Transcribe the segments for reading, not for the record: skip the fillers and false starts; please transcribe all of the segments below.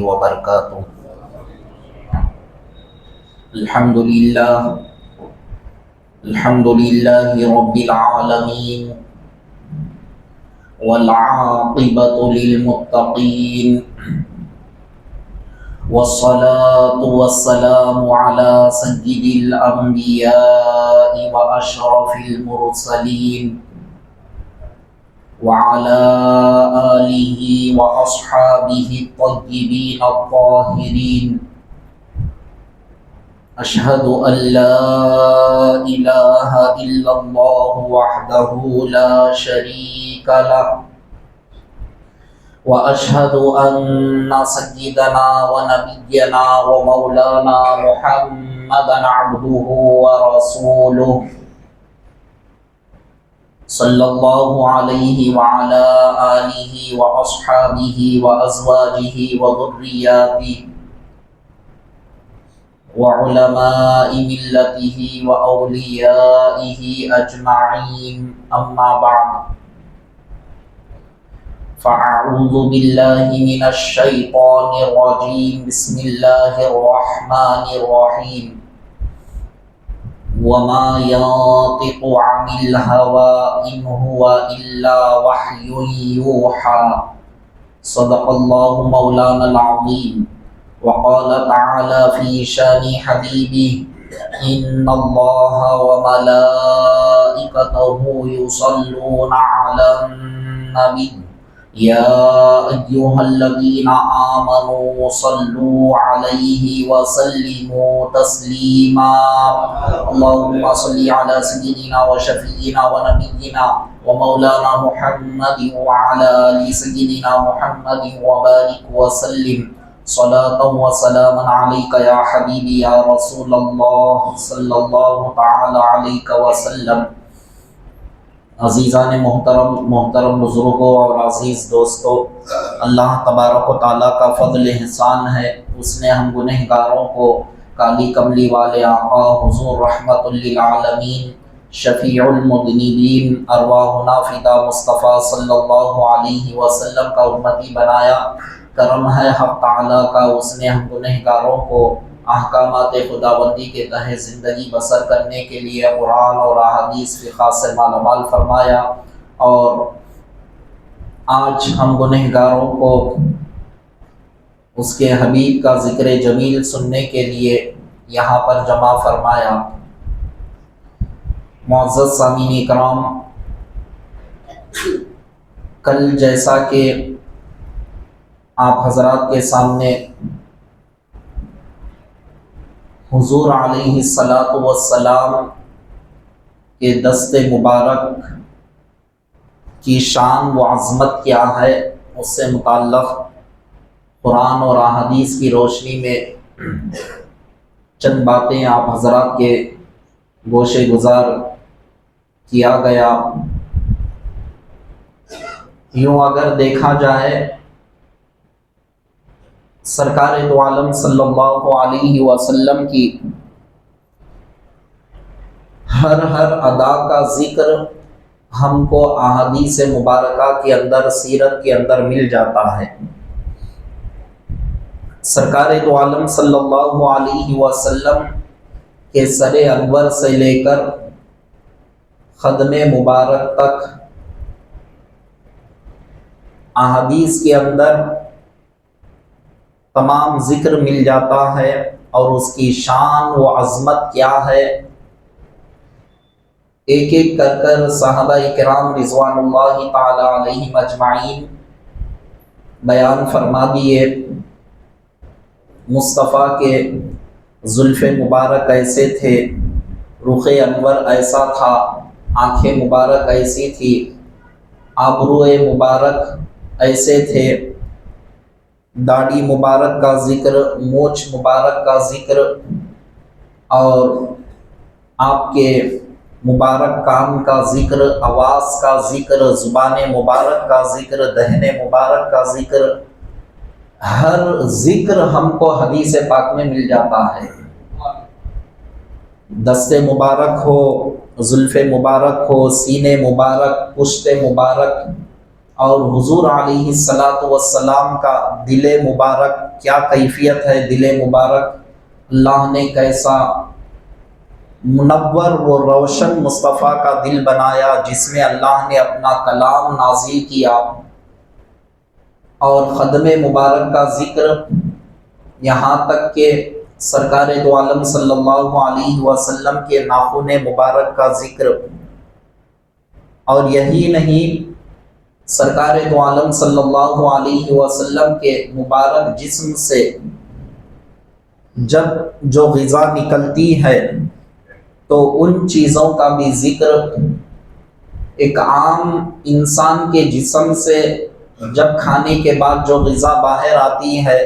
وبرکاتہ۔ الحمدللہ رب العالمین والعاقبۃ للمتقین والصلاة والسلام علی سید الانبیاء واشرف المرسلین وعلى آلہ واصحابہ الطیبین الطاہرین۔ اشہد ان لا الہ الا اللہ وحدہ لا شریک لہ واشہد ان سیدنا ونبینا ومولانا محمدا عبدہ ورسولہ صلی اللہ علیہ وعلی آلہ واصحابہ وازواجہ وذریاتہ وعلماء ملتہ واولیائہ اجمعین، اما بعد فاعوذ باللہ من الشیطان الرجیم، بسم اللہ الرحمن الرحیم۔ وما ينطق عن الهوى إن هو إلا وحي يوحى، صدق الله مولانا العظيم۔ وقال تعالى في شان حبيبه إن الله وملائكته يصلون على النبي يا أيها الذين آمنوا صلوا عليه وسلموا تسليما، اللهم صل على سيدنا وشفيعنا ونبينا ومولانا محمد وعلى آل سيدنا محمد وبارك وسلم صلاة وسلاما عليك يا حبيبي يا رسول الله صلى الله تعالى عليك وسلم۔ عزیزان محترم بزرگوں اور عزیز دوستوں، اللہ تبارک و تعالیٰ کا فضل احسان ہے، اس نے ہم گنہگاروں کو کالی کملی والے آقا حضور رحمت للعالمین شفیع المذنبین ارواحنا فدا مصطفیٰ صلی اللہ علیہ وسلم کا امتی بنایا۔ کرم ہے حق تعالیٰ کا، اس نے ہم گنہگاروں کو احکامات خداوندی کے تحت زندگی بسر کرنے کے لیے قرآن اور احادیث فقہ سے مالا مال فرمایا، اور آج ہم گنہگاروں کو اس کے حبیب کا ذکر جمیل سننے کے لیے یہاں پر جمع فرمایا۔ معزز سامعین کرام، کل جیسا کہ آپ حضرات کے سامنے حضور علیہ الصلاۃ والسلام کے دست مبارک کی شان و عظمت کیا ہے، اس سے متعلق قرآن اور احادیث کی روشنی میں چند باتیں آپ حضرات کے گوشے گزار کیا گیا۔ یوں اگر دیکھا جائے، سرکار دو عالم صلی اللہ علیہ وسلم کی ہر ادا کا ذکر ہم کو احادیث مبارکہ کے اندر، سیرت کے اندر مل جاتا ہے۔ سرکار دو عالم صلی اللہ علیہ وسلم کے سر انور سے لے کر خدم مبارک تک احادیث کے اندر تمام ذکر مل جاتا ہے، اور اس کی شان و عظمت کیا ہے ایک ایک کر صحابہ کرام رضوان اللہ تعالی علیہم اجمعین بیان فرما دیے۔ مصطفیٰ کے زلف مبارک ایسے تھے، رخ انور ایسا تھا، آنکھیں مبارک ایسی تھی، ابرو مبارک ایسے تھے، داڑھی مبارک کا ذکر، مونچھ مبارک کا ذکر، اور آپ کے مبارک کان کا ذکر، آواز کا ذکر، زبان مبارک کا ذکر، دہن مبارک کا ذکر، ہر ذکر ہم کو حدیث پاک میں مل جاتا ہے۔ دست مبارک ہو، زلف مبارک ہو، سینے مبارک، پشت مبارک، اور حضور علیہ الصلاۃ والسلام کا دل مبارک کیا کیفیت ہے، دل مبارک اللہ نے کیسا منور و روشن مصطفیٰ کا دل بنایا جس میں اللہ نے اپنا کلام نازل کیا، اور خدم مبارک کا ذکر یہاں تک کہ سرکار دو عالم صلی اللہ علیہ وسلم کے ناخن مبارک کا ذکر، اور یہی نہیں سرکار دو عالم صلی اللہ علیہ وسلم کے مبارک جسم سے جب جو غذا نکلتی ہے تو ان چیزوں کا بھی ذکر، ایک عام انسان کے جسم سے جب کھانے کے بعد جو غذا باہر آتی ہے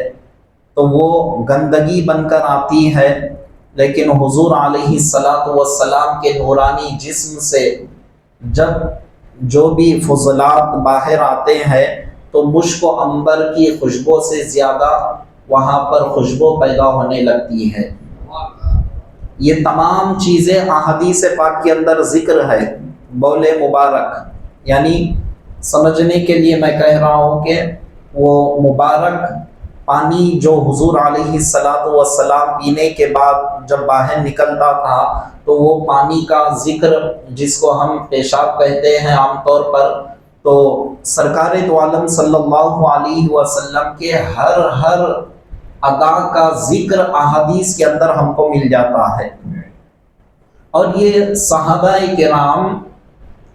تو وہ گندگی بن کر آتی ہے، لیکن حضور علیہ الصلاۃ والسلام کے نورانی جسم سے جب جو بھی فضلات باہر آتے ہیں تو مشک و عنبر کی خوشبو سے زیادہ وہاں پر خوشبو پیدا ہونے لگتی ہے۔ یہ تمام چیزیں احادیث پاک کے اندر ذکر ہے۔ بول مبارک یعنی سمجھنے کے لیے میں کہہ رہا ہوں کہ وہ مبارک پانی جو حضور علیہ الصلاۃ والسلام پینے کے بعد جب باہر نکلتا تھا تو وہ پانی کا ذکر جس کو ہم پیشاب کہتے ہیں عام طور پر، تو سرکار دو عالم صلی اللہ علیہ وسلم کے ہر ادا کا ذکر احادیث کے اندر ہم کو مل جاتا ہے۔ اور یہ صحابہ کرام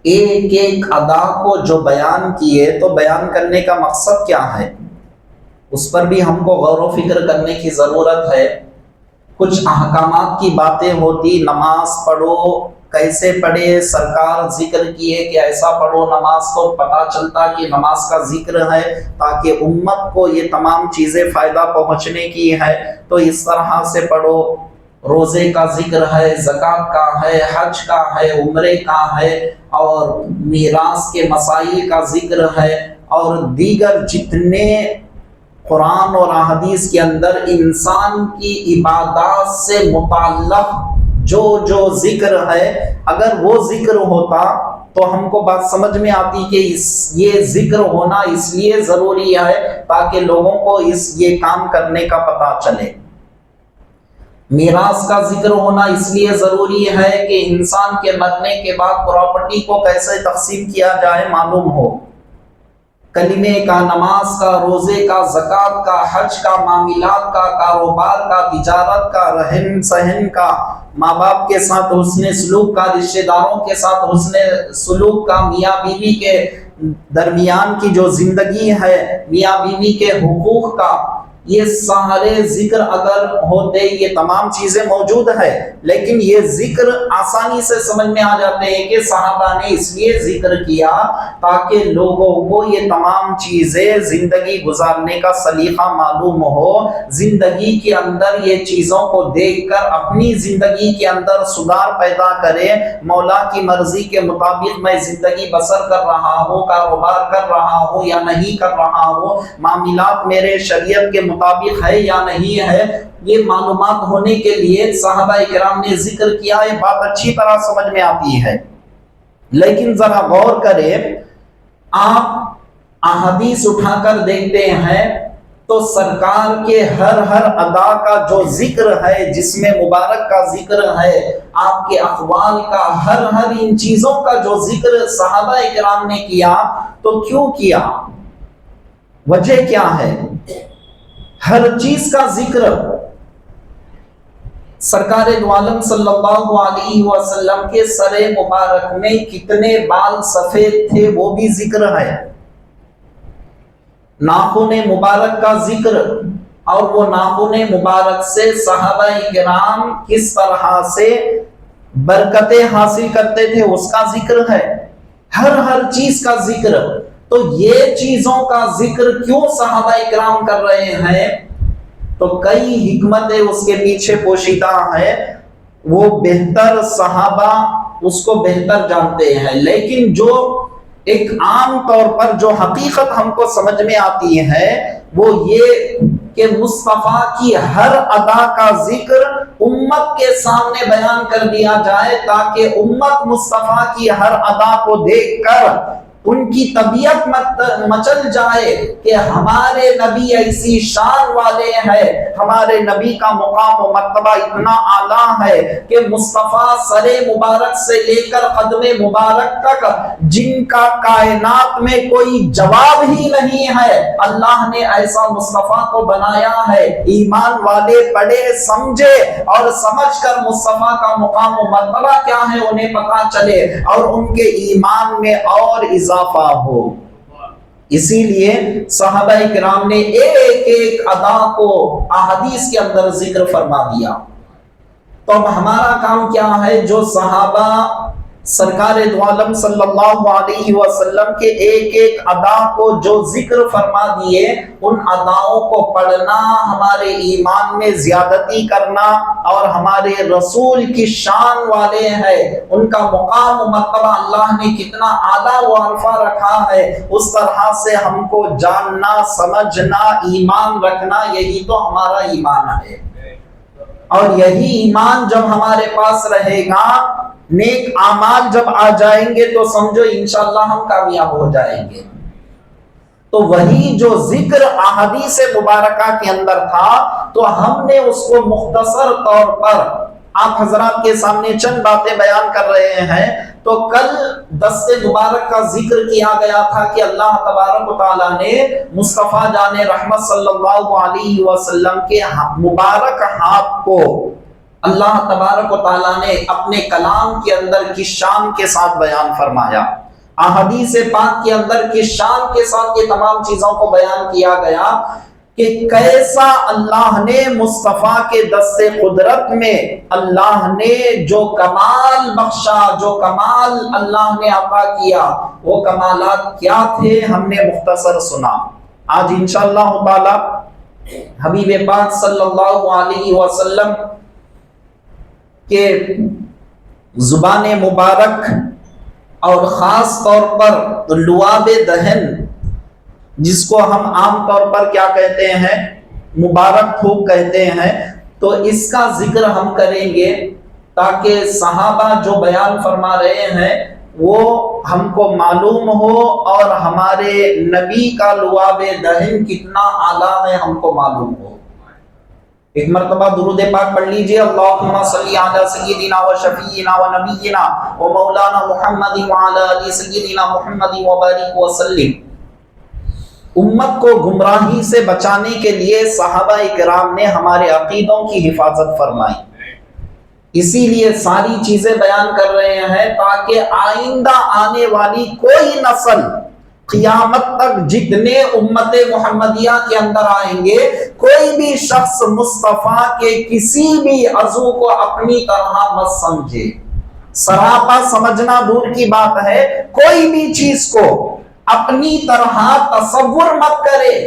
ایک ایک ادا کو جو بیان کیے تو بیان کرنے کا مقصد کیا ہے، اس پر بھی ہم کو غور و فکر کرنے کی ضرورت ہے۔ کچھ احکامات کی باتیں ہوتی، نماز پڑھو کیسے پڑھے، سرکار ذکر کیے کہ ایسا پڑھو نماز، تو پتہ چلتا کہ نماز کا ذکر ہے تاکہ امت کو یہ تمام چیزیں فائدہ پہنچنے کی ہے تو اس طرح سے پڑھو۔ روزے کا ذکر ہے، زکوٰۃ کا ہے، حج کا ہے، عمرے کا ہے، اور میراث کے مسائل کا ذکر ہے، اور دیگر جتنے قرآن اور احادیث کے اندر انسان کی عبادات سے متعلق جو ذکر ہے، اگر وہ ذکر ہوتا تو ہم کو بات سمجھ میں آتی کہ یہ ذکر ہونا اس لیے ضروری ہے تاکہ لوگوں کو یہ کام کرنے کا پتہ چلے۔ میراث کا ذکر ہونا اس لیے ضروری ہے کہ انسان کے مرنے کے بعد پراپرٹی کو کیسے تقسیم کیا جائے معلوم ہو۔ کلمے کا، نماز کا، روزے کا، زکوٰۃ کا، حج کا، معاملات کا، کاروبار کا، تجارت کا، رہن سہن کا، ماں باپ کے ساتھ حسن سلوک کا، رشتہ داروں کے ساتھ حسن سلوک کا، میاں بیوی کے درمیان کی جو زندگی ہے، میاں بیوی کے حقوق کا، یہ سارے ذکر اگر ہوتے، یہ تمام چیزیں موجود ہے، لیکن یہ ذکر آسانی سے سمجھ میں آ جاتے ہیں کہ صحابہ نے اس لیے ذکر کیا تاکہ لوگوں کو یہ تمام چیزیں زندگی گزارنے کا سلیقہ معلوم ہو، زندگی کے اندر یہ چیزوں کو دیکھ کر اپنی زندگی کے اندر سدھار پیدا کرے، مولا کی مرضی کے مطابق میں زندگی بسر کر رہا ہوں، کاروبار کر رہا ہوں یا نہیں کر رہا ہوں، معاملات میرے شریعت کے مطابق ہے یا نہیں ہے، یہ معلومات ہونے کے لیے صحابہ کرام نے ذکر کیا۔ یہ بات اچھی طرح سمجھ میں آتی ہے، لیکن ذرا غور کریں، آپ احادیث اٹھا کر دیکھتے ہیں تو سرکار کے ہر ادا کا جو ذکر ہے، جس میں مبارک کا ذکر ہے، آپ کے اقوال کا، ہر ان چیزوں کا جو ذکر صحابہ کرام نے کیا تو کیوں کیا، وجہ کیا ہے؟ ہر چیز کا ذکر سرکار دو عالم صلی اللہ علیہ وسلم کے سر مبارک میں کتنے بال سفید تھے وہ بھی ذکر ہے، ناخن مبارک کا ذکر، اور وہ ناخن مبارک سے صحابہ کرام کس طرح سے برکتیں حاصل کرتے تھے اس کا ذکر ہے، ہر چیز کا ذکر۔ تو یہ چیزوں کا ذکر کیوں صحابہ کرام کر رہے ہیں؟ تو کئی حکمتیں اس کے پیچھے پوشیدہ ہیں، وہ بہتر صحابہ اس کو بہتر جانتے ہیں، لیکن جو ایک عام طور پر جو حقیقت ہم کو سمجھ میں آتی ہے وہ یہ کہ مصطفیٰ کی ہر ادا کا ذکر امت کے سامنے بیان کر دیا جائے تاکہ امت مصطفیٰ کی ہر ادا کو دیکھ کر ان کی طبیعت مچل جائے کہ ہمارے نبی ایسی شان والے ہیں، ہمارے نبی کا مقام و مرتبہ اتنا اعلیٰ ہے کہ مصطفیٰ سر مبارک سے لے کر قدم مبارک تک جن کا کائنات میں کوئی جواب ہی نہیں ہے، اللہ نے ایسا مصطفیٰ کو بنایا ہے۔ ایمان والے پڑھے سمجھے اور سمجھ کر مصطفیٰ کا مقام و مرتبہ کیا ہے انہیں پتہ چلے اور ان کے ایمان میں اور اضافہ ہو۔ اسی لیے صحابہ کرام نے ایک ایک ادا کو احادیث کے اندر ذکر فرما دیا۔ تو اب ہمارا کام کیا ہے؟ جو صحابہ سرکار دو عالم صلی اللہ علیہ وسلم کے ایک ایک ادا کو جو ذکر فرما دیے، ان اداؤں کو پڑھنا، ہمارے ایمان میں زیادتی کرنا اور ہمارے رسول کی شان والے ہیں، ان کا مقام و مرتبہ اللہ نے کتنا اعلیٰ و عرفہ رکھا ہے، اس طرح سے ہم کو جاننا، سمجھنا، ایمان رکھنا، یہی تو ہمارا ایمان ہے۔ اور یہی ایمان جب ہمارے پاس رہے گا، نیک اعمال جب آ جائیں گے تو سمجھو انشاءاللہ ہم کامیاب ہو جائیں گے۔ تو وہی جو ذکر احادیث مبارکہ کے اندر تھا، تو ہم نے اس کو مختصر طور پر آپ حضرات کے سامنے چند باتیں بیان کر رہے ہیں۔ تو کل دست مبارک کا ذکر کیا گیا تھا کہ اللہ تبارک و تعالیٰ نے مصطفیٰ جان رحمت صلی اللہ علیہ وسلم کے مبارک ہاتھ کو اللہ تبارک و تعالیٰ نے اپنے کلام کے اندر کس شان کے ساتھ بیان فرمایا، احادیث پاک کے اندر کس شان کے ساتھ یہ تمام چیزوں کو بیان کیا گیا کہ کیسا اللہ نے مصطفیٰ کے دست قدرت میں اللہ نے جو کمال بخشا، جو کمال اللہ نے عطا کیا، وہ کمالات کیا تھے ہم نے مختصر سنا۔ آج انشاءاللہ تعالی حبیب پاک صلی اللہ علیہ وسلم کہ زبان مبارک اور خاص طور پر لعاب دہن، جس کو ہم عام طور پر کیا کہتے ہیں، مبارک پھونک کہتے ہیں، تو اس کا ذکر ہم کریں گے تاکہ صحابہ جو بیان فرما رہے ہیں وہ ہم کو معلوم ہو اور ہمارے نبی کا لعاب دہن کتنا اعلیٰ ہے ہم کو معلوم ہو۔ ایک مرتبہ درود پاک پڑھ لیجئے، اللہم صلی علی سیدنا و شفیعنا و نبینا و مولانا محمد وعلی آل سیدنا محمد وبارک وسلم۔ امت کو گمراہی سے بچانے کے لیے صحابہ کرام نے ہمارے عقیدوں کی حفاظت فرمائی، اسی لیے ساری چیزیں بیان کر رہے ہیں تاکہ آئندہ آنے والی کوئی نسل، قیامت تک جتنے امت محمدیہ کے اندر آئیں گے، کوئی بھی شخص مصطفیٰ کے کسی بھی عضو کو اپنی طرح مت سمجھے۔ سراپا سمجھنا دور کی بات ہے، کوئی بھی چیز کو اپنی طرح تصور مت کرے۔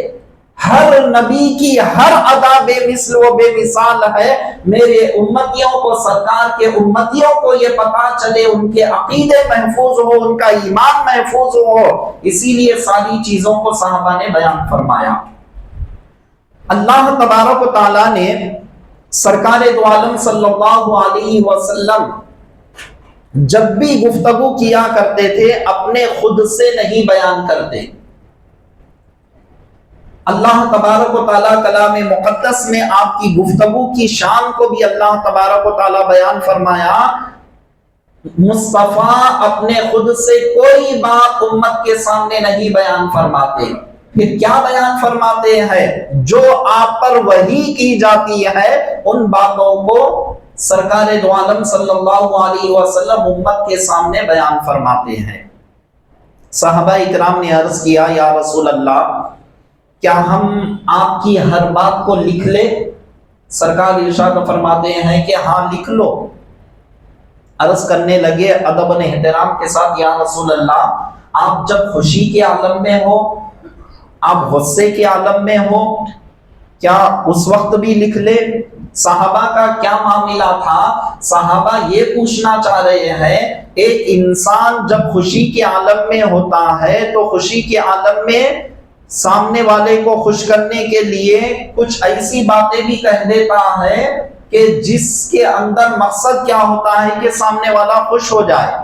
ہر نبی کی ہر ادا بے مثل و بے مثال ہے۔ میرے امتیوں کو، سرکار کے امتیوں کو یہ پتا چلے، ان کے عقیدے محفوظ ہو، ان کا ایمان محفوظ ہو، اسی لیے ساری چیزوں کو صحابہ نے بیان فرمایا۔ اللہ تبارک و تعالیٰ نے سرکار دو عالم صلی اللہ علیہ وسلم جب بھی گفتگو کیا کرتے تھے اپنے خود سے نہیں بیان کرتے۔ اللہ تبارک و تعالیٰ کلام مقدس میں آپ کی گفتگو کی شان کو بھی اللہ تبارک و تعالیٰ بیان فرمایا۔ مصطفیٰ اپنے خود سے کوئی بات امت کے سامنے نہیں بیان فرماتے، پھر کیا بیان فرماتے ہیں؟ جو آپ پر وحی کی جاتی ہے ان باتوں کو سرکار دو عالم صلی اللہ علیہ وسلم امت کے سامنے بیان فرماتے ہیں۔ صحابہ اکرام نے عرض کیا، یا رسول اللہ، کیا ہم آپ کی ہر بات کو لکھ لیں؟ سرکار ارشاد فرماتے ہیں کہ ہاں لکھ لو۔ عرض کرنے لگے ادب و احترام کے ساتھ، یا رسول اللہ، آپ جب خوشی کے عالم میں ہو، آپ غصے کے عالم میں ہو، کیا اس وقت بھی لکھ لے؟ صحابہ کا کیا معاملہ تھا؟ صحابہ یہ پوچھنا چاہ رہے ہیں، ایک انسان جب خوشی کے عالم میں ہوتا ہے تو خوشی کے عالم میں سامنے والے کو خوش کرنے کے لیے کچھ ایسی باتیں بھی کہہ دیتا ہے کہ جس کے اندر مقصد کیا ہوتا ہے کہ سامنے والا خوش ہو جائے۔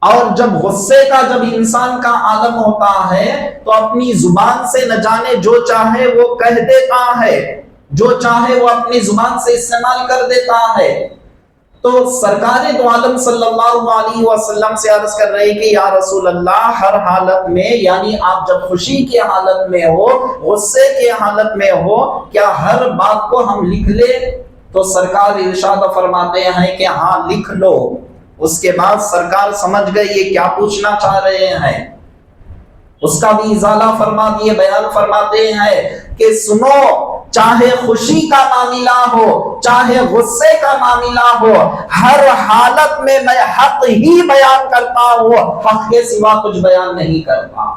اور جب غصے کا جب انسان کا عالم ہوتا ہے تو اپنی زبان سے نہ جانے جو چاہے وہ کہہ دیتا ہے، جو چاہے وہ اپنی زبان سے استعمال کر دیتا ہے۔ تو سرکار دو عالم صلی اللہ علیہ وسلم سے عرض کر رہے کہ یا رسول اللہ، ہر حالت میں، یعنی آپ جب خوشی کی حالت میں ہو، غصے کی حالت میں ہو، کیا ہر بات کو ہم لکھ لیں؟ تو سرکار ارشاد فرماتے ہیں کہ ہاں لکھ لو۔ اس کے بعد سرکار سمجھ گئے یہ کیا پوچھنا چاہ رہے ہیں، اس کا بھی ازالہ فرما دیے، بیان فرماتے ہیں کہ سنو، چاہے خوشی کا معاملہ ہو، چاہے غصے کا معاملہ ہو، ہر حالت میں میں حق ہی بیان کرتا ہوں، حق کے سوا کچھ بیان نہیں کرتا،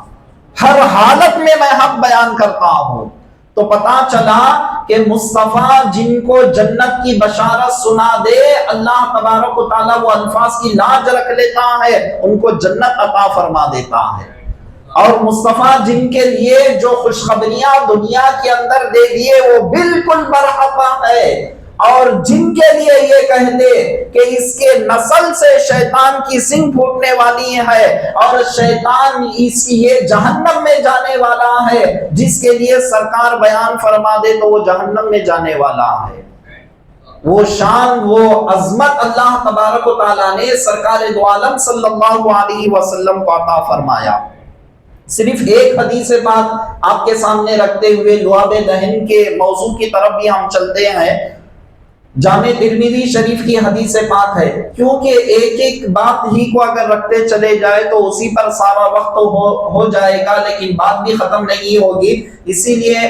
ہر حالت میں میں حق بیان کرتا ہوں۔ تو پتا چلا کہ مصطفیٰ جن کو جنت کی بشارت سنا دے، اللہ تبارک و تعالیٰ وہ الفاظ کی لاج رکھ لیتا ہے، ان کو جنت عطا فرما دیتا ہے۔ اور مصطفیٰ جن کے لیے جو خوشخبریاں دنیا کے اندر دے دیے وہ بالکل برحق ہے، اور جن کے لیے یہ کہہ دے کہ اس کے نسل سے شیطان کی سنگ پھوٹنے والی ہے اور شیطان اس کی یہ جہنم میں جانے والا ہے، جس کے لیے سرکار بیان فرما دے تو وہ جہنم میں جانے والا ہے۔ وہ شان، وہ عظمت اللہ تبارک و تعالیٰ نے سرکار دو عالم صلی اللہ علیہ وسلم کو عطا فرمایا۔ صرف ایک حدیث پاک آپ کے سامنے رکھتے ہوئے لعاب دہن کے موضوع کی طرف بھی ہم چلتے ہیں۔ جامع ترمذی شریف کی حدیث پاک ہے، کیونکہ ایک ایک بات ہی کو اگر رکھتے چلے جائے تو اسی پر سارا وقت ہو جائے گا، لیکن بات بھی ختم نہیں ہوگی، اسی لیے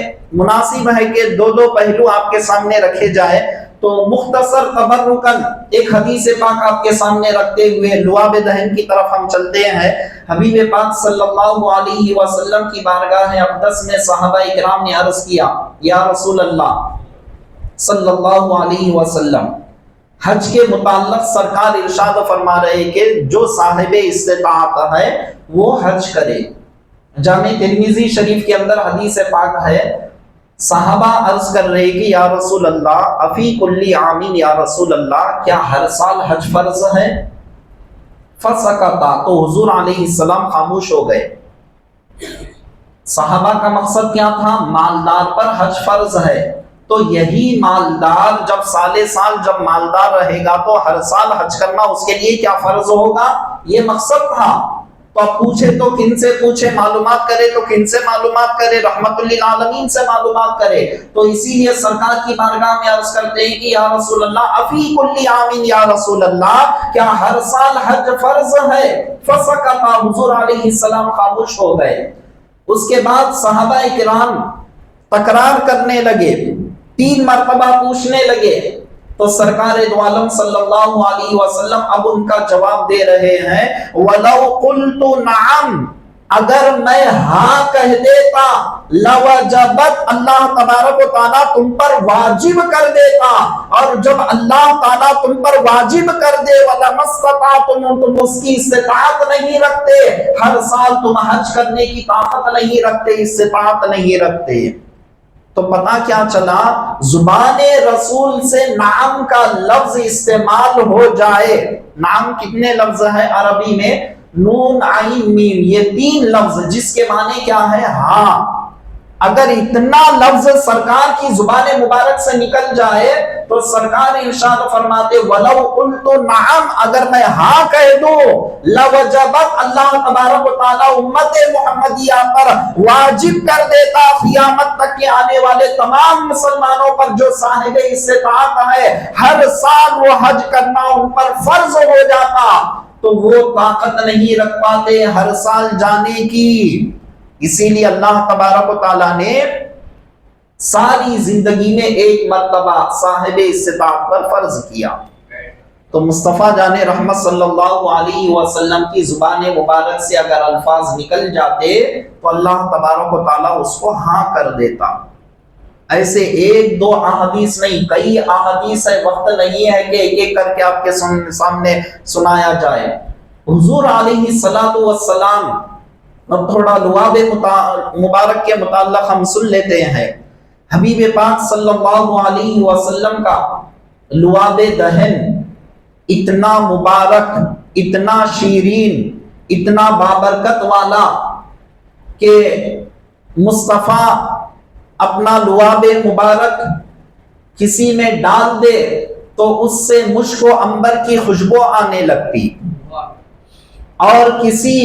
مناسب ہے کہ دو دو پہلو آپ کے سامنے رکھے جائے۔ تو مختصر تبرکن ایک حدیث پاک آپ کے سامنے رکھتے ہوئے لعاب دہن کی طرف ہم چلتے ہیں۔ حبیب پاک صلی اللہ علیہ وسلم کی بارگاہ اقدس میں صحابہ کرام نے عرض کیا، یا رسول اللہ صلی اللہ علیہ وسلم، حج کے متعلق سرکار ارشاد فرما رہے کہ جو صاحب استطاعت ہے وہ حج کرے۔ جامع ترمذی شریف کے اندر حدیث پاک ہے، صحابہ عرض کر رہے کہ یا رسول اللہ افی کلی عامین، یا رسول اللہ کیا ہر سال حج فرض ہے؟ فسکتا، تو حضور علیہ السلام خاموش ہو گئے۔ صحابہ کا مقصد کیا تھا؟ مالدار پر حج فرض ہے، تو یہی مالدار جب سال جب مالدار رہے گا تو ہر سال حج کرنا اس کے لیے کیا فرض ہوگا، یہ مقصد تھا۔ تو اب پوچھے تو کن سے پوچھے، معلومات کرے تو کن سے معلومات کرے؟ رحمت للعالمین سے معلومات کرے۔ تو اسی لیے سرکار کی بارگاہ میں عرض کرتے ہیں کہ یا رسول اللہ افی کل عام، یا رسول اللہ کیا ہر سال حج فرض ہے؟ فسکت، حضور علیہ السلام خاموش ہو گئے۔ اس کے بعد صحابہ کرام تکرار کرنے لگے، 3 مرتبہ پوچھنے لگے، تو سرکار دو عالم صلی اللہ علیہ وسلم اب ان کا جواب دے رہے ہیں، وَلَوْ قُلْتُ نَعَمْ، اگر میں ہاں کہہ دیتا، لَوَجَبَتْ، اللہ تبارک و تعالیٰ تم پر واجب کر دیتا، اور جب اللہ تعالیٰ تم پر واجب کر دے وَلَمَا اسْتَطَعْتُمْ، تم اس کی استطاعت نہیں رکھتے، ہر سال تم حج کرنے کی طاقت نہیں رکھتے، استطاعت نہیں رکھتے۔ تو پتہ کیا چلا، زبان رسول سے نعم کا لفظ استعمال ہو جائے۔ نعم کتنے لفظ ہیں عربی میں؟ نون عین میم، یہ 3 لفظ جس کے معنی کیا ہے؟ ہاں۔ اگر اتنا لفظ سرکار کی زبان مبارک سے نکل جائے تو سرکار ارشاد فرماتے وَلَوْ قُلْتُ نَعَمْ، اگر میں ہاں کہہ دوں، لَوَجَبَتْ، اللہ تبارک و تعالیٰ امت محمدیہ پر واجب کر دیتا، قیامت تک کے آنے والے تمام مسلمانوں پر جو صاحب استطاعت ہے، ہر سال وہ حج کرنا ان پر فرض ہو جاتا، تو وہ طاقت نہیں رکھ پاتے ہر سال جانے کی۔ اسی لیے اللہ تبارک و تعالیٰ نے ساری زندگی میں ایک مرتبہ صاحب استطاعت پر فرض کیا۔ تو مصطفیٰ جان رحمت صلی اللہ علیہ وسلم کی زبان مبارک سے اگر الفاظ نکل جاتے تو اللہ تبارک و تعالیٰ اس کو ہاں کر دیتا۔ ایسے 1-2 احادیث نہیں، کئی احادیث ہے، وقت نہیں ہے کہ ایک ایک کر کے آپ کے سامنے سنایا جائے۔ حضور علیہ الصلوۃ والسلام، اب تھوڑا لعاب مبارک کے متعلق ہم سن لیتے ہیں۔ حبیب پاک صلی اللہ علیہ وسلم کا لعاب دہن اتنا مبارک، اتنا شیرین، اتنا بابرکت والا کہ مصطفیٰ اپنا لعاب مبارک کسی میں ڈال دے تو اس سے مشک و عنبر کی خوشبو آنے لگتی، اور کسی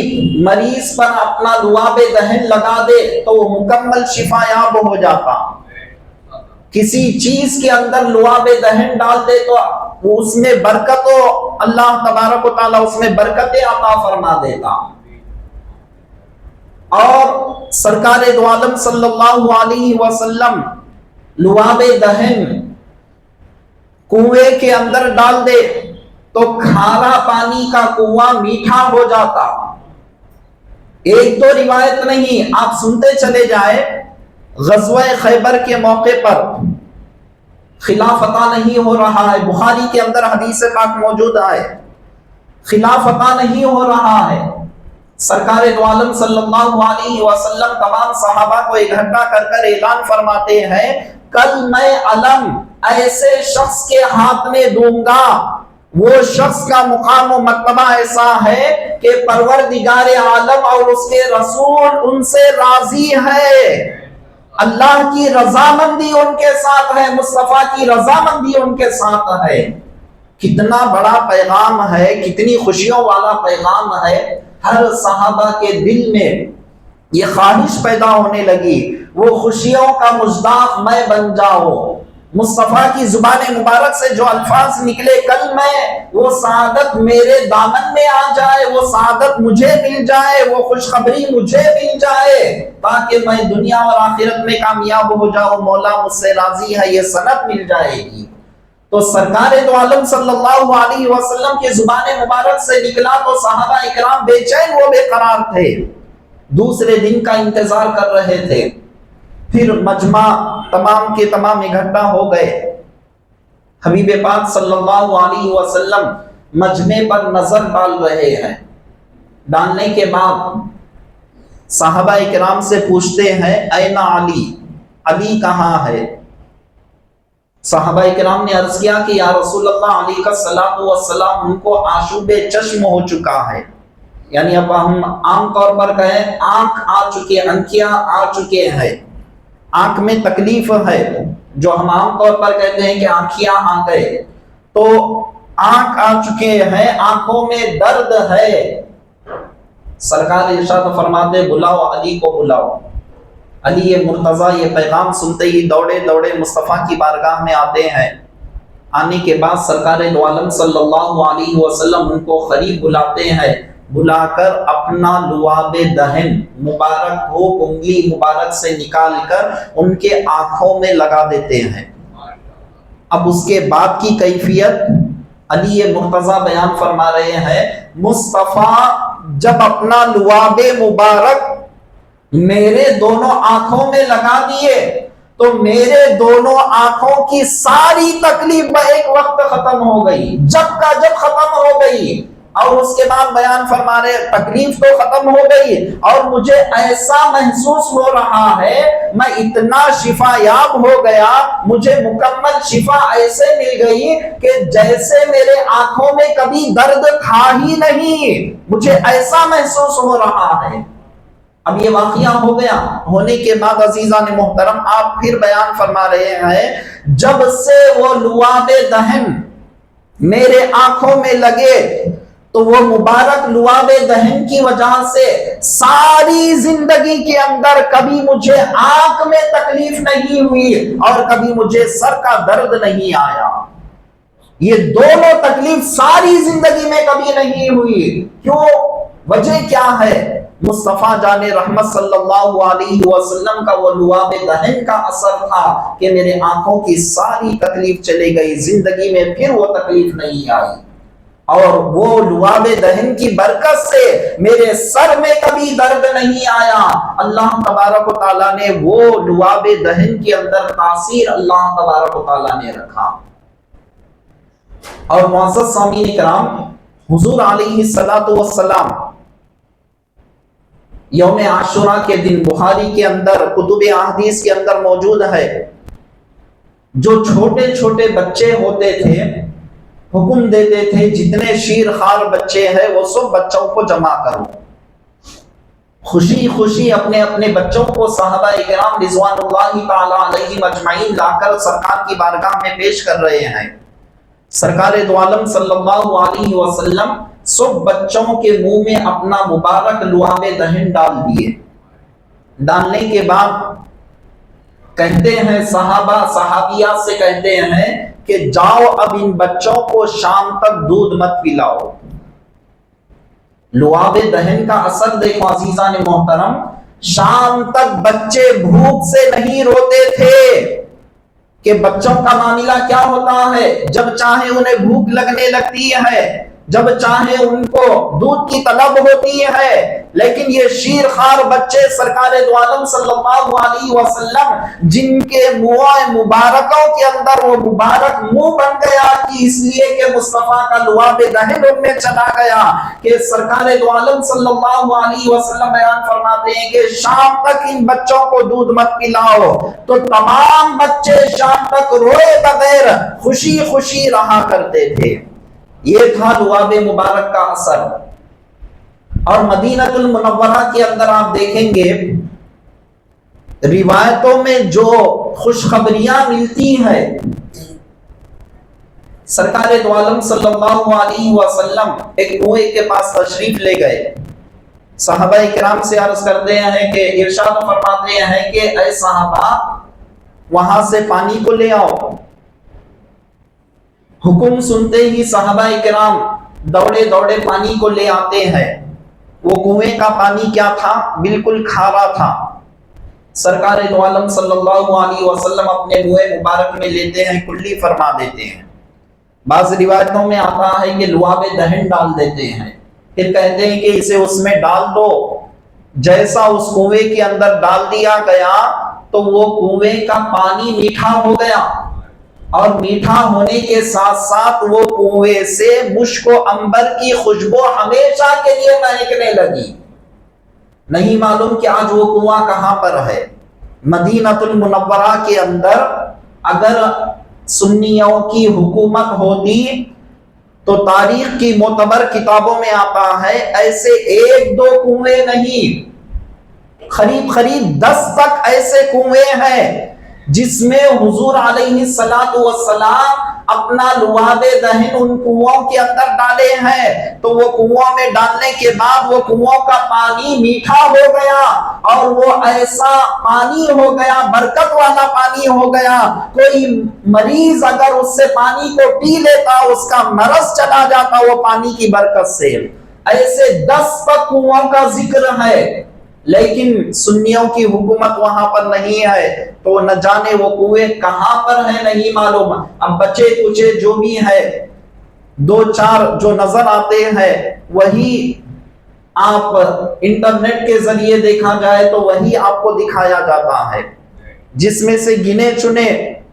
مریض پر اپنا لعاب دہن لگا دے تو وہ مکمل شفا یاب ہو جاتا، کسی چیز کے اندر لعاب دہن ڈال دے تو اس میں برکت و اللہ تبارک و تعالیٰ اس میں برکتیں عطا فرما دیتا۔ اور سرکار دو عالم صلی اللہ علیہ وسلم لعاب دہن کنویں کے اندر ڈال دے تو کھارا پانی کا کنواں میٹھا ہو جاتا۔ ایک دو روایت نہیں، آپ سنتے چلے جائیں۔ غزوہ خیبر کے موقع پر خلاف فتح نہیں ہو رہا ہے، بخاری کے اندر حدیث پاک موجود ہے، خلاف فتح نہیں ہو رہا ہے، سرکار دو عالم صلی اللہ علیہ وسلم تمام صحابہ کو اکٹھا کر کر اعلان فرماتے ہیں، کل میں علم ایسے شخص کے ہاتھ میں دوں گا، وہ شخص کا مقام و مرتبہ ایسا ہے کہ پروردگار عالم اور اس کے رسول ان سے راضی ہے، اللہ کی رضامندی ان کے ساتھ ہے، مصطفیٰ کی رضامندی ان کے ساتھ ہے۔ کتنا بڑا پیغام ہے، کتنی خوشیوں والا پیغام ہے۔ ہر صحابہ کے دل میں یہ خواہش پیدا ہونے لگی، وہ خوشیوں کا مصداق میں بن جاؤں۔ مصطفیٰ کی زبان مبارک سے جو الفاظ نکلے، کل میں وہ سعادت میرے دامن میں آ جائے، وہ سعادت مجھے مل جائے، وہ خوشخبری مجھے مل جائے، تاکہ میں دنیا اور آخرت میں کامیاب ہو جاؤں، مولا مجھ سے راضی ہے، یہ سند مل جائے گی۔ تو سرکار دو عالم صلی اللہ علیہ وسلم کی زبان مبارک سے نکلا تو صحابہ اکرام بے چین و بے قرار تھے، دوسرے دن کا انتظار کر رہے تھے۔ پھر مجمع تمام کے تمام اکٹھا ہو گئے، حبیب پاک صلی اللہ علیہ وسلم مجمع پر نظر ڈال رہے ہیں۔ ڈالنے کے بعد صحابہ اکرام سے پوچھتے ہیں، این علی، علی کہاں ہے؟ صحابہ اکرام نے عرض کیا کہ یا رسول اللہ، علی کا صلاۃ والسلام ان کو آشوب چشم ہو چکا ہے، یعنی اب ہم عام طور پر کہیں آنکھ آ چکے، انکیاں آ چکے ہیں، آنکھ میں تکلیف ہے، جو ہم عام طور پر کہتے ہیں کہ آنکھیاں آ گئے، تو آنکھ آ چکے ہیں، آنکھوں میں درد ہے۔ سرکار ارشاد فرماتے، بلاؤ علی کو بلاؤ۔ علی مرتضیٰ یہ پیغام سنتے ہی دوڑے دوڑے مصطفیٰ کی بارگاہ میں آتے ہیں۔ آنے کے بعد سرکار دو عالم صلی اللہ علیہ وسلم ان کو قریب بلاتے ہیں، بلا کر اپنا لعاب دہن مبارک ہو انگلی مبارک سے نکال کر ان کے آنکھوں میں لگا دیتے ہیں۔ اب اس کے بعد کی کیفیت علی مرتضیٰ بیان فرما رہے ہیں، مصطفیٰ جب اپنا لعاب مبارک میرے دونوں آنکھوں میں لگا دیے تو میرے دونوں آنکھوں کی ساری تکلیف ایک وقت ختم ہو گئی، جب کا جب ختم ہو گئی۔ اور اس کے بعد بیان فرما رہے، تکلیف تو ختم ہو گئی اور مجھے ایسا محسوس ہو رہا ہے، میں اتنا شفا یاب ہو گیا، مجھے مکمل شفا ایسے مل گئی کہ جیسے میرے آنکھوں میں کبھی درد تھا ہی نہیں، مجھے ایسا محسوس ہو رہا ہے۔ اب یہ واقعہ ہو گیا، ہونے کے بعد عزیزان محترم آپ پھر بیان فرما رہے ہیں، جب سے وہ لعاب دہن میرے آنکھوں میں لگے تو وہ مبارک لعاب دہن کی وجہ سے ساری زندگی کے اندر کبھی مجھے آنکھ میں تکلیف نہیں ہوئی اور کبھی مجھے سر کا درد نہیں آیا۔ یہ دونوں تکلیف ساری زندگی میں کبھی نہیں ہوئی۔ کیوں؟ وجہ کیا ہے؟ مصطفیٰ جان رحمت صلی اللہ علیہ وسلم کا وہ لعاب دہن کا اثر تھا کہ میرے آنکھوں کی ساری تکلیف چلے گئی، زندگی میں پھر وہ تکلیف نہیں آئی، اور وہ لعاب دہن کی برکت سے میرے سر میں کبھی درد نہیں آیا۔ اللہ تبارک و تعالیٰ نے وہ لعاب دہن کے اندر تاثیر اللہ تبارک و تعالیٰ نے رکھا۔ اور معزز سامعین کرام، حضور علیہ الصلوۃ والسلام یوم عاشوراء کے دن بخاری کے اندر کتب احادیث کے اندر موجود ہے، جو چھوٹے چھوٹے بچے ہوتے تھے حکم دیتے تھے جتنے شیر خوار بچے ہیں وہ سب بچوں کو جمع کرو. خوشی خوشی اپنے اپنے بچوں کو صحابہ کرام رضوان اللہ تعالی علیہم اجمعین لا کر سرکار کی بارگاہ میں پیش کر رہے ہیں. سرکار دو عالم صلی اللہ علیہ وسلم سب بچوں کے منہ میں اپنا مبارک لعاب دہن ڈال دیے. ڈالنے کے بعد کہتے ہیں صحابہ صحابیات سے کہتے ہیں کہ جاؤ اب ان بچوں کو شام تک دودھ مت پلاؤ. لعاب دہن کا اثر دیکھو عزیزان محترم، شام تک بچے بھوک سے نہیں روتے تھے. کہ بچوں کا معاملہ کیا ہوتا ہے، جب چاہے انہیں بھوک لگنے لگتی ہے، جب چاہے ان کو دودھ کی طلب ہوتی ہے، لیکن یہ شیر خوار بچے سرکار دو عالم صلی اللہ علیہ وسلم جن کے منہ مبارکوں کے اندر وہ مبارک منہ بن گیا کہ اس لیے کہ مصطفیٰ کا لعاب دہن ان میں چلا گیا، کہ سرکار دو عالم صلی اللہ علیہ وسلم بیان فرماتے ہیں کہ شام تک ان بچوں کو دودھ مت پلاؤ. تو تمام بچے شام تک روئے بغیر خوشی خوشی رہا کرتے تھے. یہ تھا لعاب مبارک کا اثر. اور مدینہ المنورہ کے اندر آپ دیکھیں گے روایتوں میں جو خوشخبریاں ملتی ہیں، سرکار دو عالم صلی اللہ علیہ وسلم ایک کنویں کے پاس تشریف لے گئے. صحابہ کرام سے عرض کرتے ہیں کہ ارشاد فرماتے ہیں کہ اے صحابہ وہاں سے پانی کو لے آؤ. حکم سنتے ہی صحابہ کرام دوڑے دوڑے پانی کو لے آتے ہیں. وہ کنویں کا پانی کیا تھا؟ بالکل کھارا تھا. سرکار دو عالم صلی اللہ علیہ وسلم اپنے منہ مبارک میں لیتے ہیں، کلی فرما دیتے ہیں. بعض روایتوں میں آتا ہے کہ لعاب دہن ڈال دیتے ہیں، پھر کہتے ہیں کہ اسے اس میں ڈال دو. جیسا اس کنویں کے اندر ڈال دیا گیا تو وہ کنویں کا پانی میٹھا ہو گیا، اور میٹھا ہونے کے ساتھ ساتھ وہ کنویں سے مشک و عنبر کی خوشبو ہمیشہ کے لیے مہکنے لگی. نہیں معلوم کہ آج وہ کنواں کہاں پر ہے. مدینہ المنورہ کے اندر اگر سنیوں کی حکومت ہوتی تو تاریخ کی معتبر کتابوں میں آتا ہے ایسے ایک دو کنویں نہیں، قریب 10 تک ایسے کنویں ہیں جس میں حضور علیہ السلام اپنا لعاب دہن ان کنووں کے اندر ڈالے ہیں. تو وہ کنووں میں ڈالنے کے بعد وہ کنووں کا پانی میٹھا ہو گیا، اور وہ ایسا پانی ہو گیا، برکت والا پانی ہو گیا. کوئی مریض اگر اس سے پانی کو پی لیتا اس کا مرض چلا جاتا وہ پانی کی برکت سے. ایسے 10 تک کنووں کا ذکر ہے، لیکن سنیوں کی حکومت وہاں پر نہیں ہے تو نہ جانے وہ کنویں کہاں پر ہیں نہیں معلوم. اب بچے کچے جو بھی ہے 2-4 جو نظر آتے ہیں وہی آپ انٹرنیٹ کے ذریعے دیکھا جائے تو وہی آپ کو دکھایا جاتا ہے، جس میں سے گنے چنے